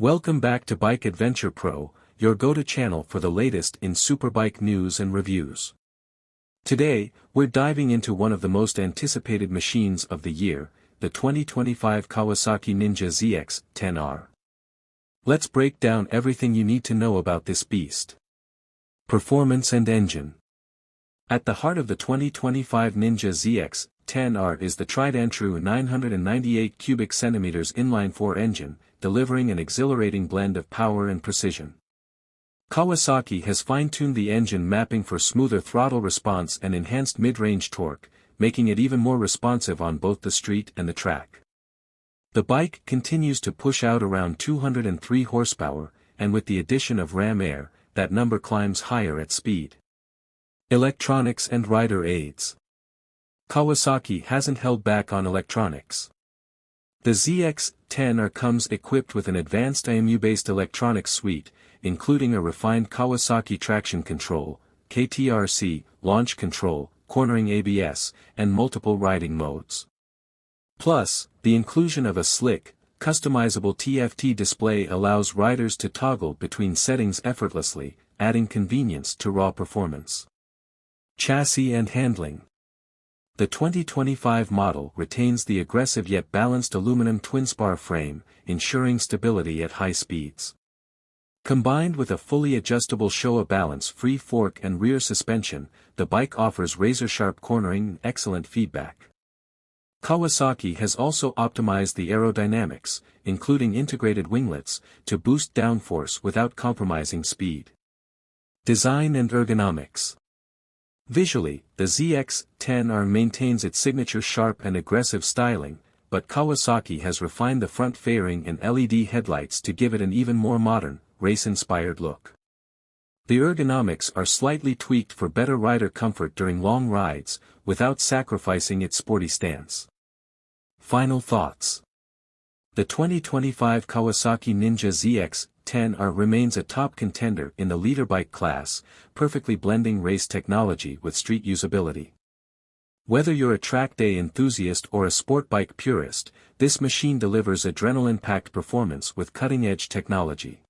Welcome back to Bike Adventure Pro, your go-to channel for the latest in superbike news and reviews. Today, we're diving into one of the most anticipated machines of the year, the 2025 Kawasaki Ninja ZX-10R. Let's break down everything you need to know about this beast. Performance and engine. At the heart of the 2025 Ninja ZX-10R is the tried and true 998 cubic centimeters inline-4 engine, delivering an exhilarating blend of power and precision. Kawasaki has fine-tuned the engine mapping for smoother throttle response and enhanced mid-range torque, making it even more responsive on both the street and the track. The bike continues to push out around 203 horsepower, and with the addition of Ram Air, that number climbs higher at speed. Electronics and rider aids. Kawasaki hasn't held back on electronics. The ZX-10R comes equipped with an advanced IMU-based electronics suite, including a refined Kawasaki traction control, KTRC, launch control, cornering ABS, and multiple riding modes. Plus, the inclusion of a slick, customizable TFT display allows riders to toggle between settings effortlessly, adding convenience to raw performance. Chassis and handling. The 2025 model retains the aggressive yet balanced aluminum twin-spar frame, ensuring stability at high speeds. Combined with a fully adjustable Showa balance-free fork and rear suspension, the bike offers razor-sharp cornering and excellent feedback. Kawasaki has also optimized the aerodynamics, including integrated winglets, to boost downforce without compromising speed. Design and ergonomics. Visually, the ZX-10R maintains its signature sharp and aggressive styling, but Kawasaki has refined the front fairing and LED headlights to give it an even more modern, race-inspired look. The ergonomics are slightly tweaked for better rider comfort during long rides, without sacrificing its sporty stance. Final thoughts. The 2025 Kawasaki Ninja ZX-10R remains a top contender in the leader bike class, perfectly blending race technology with street usability. Whether you're a track day enthusiast or a sport bike purist, this machine delivers adrenaline-packed performance with cutting-edge technology.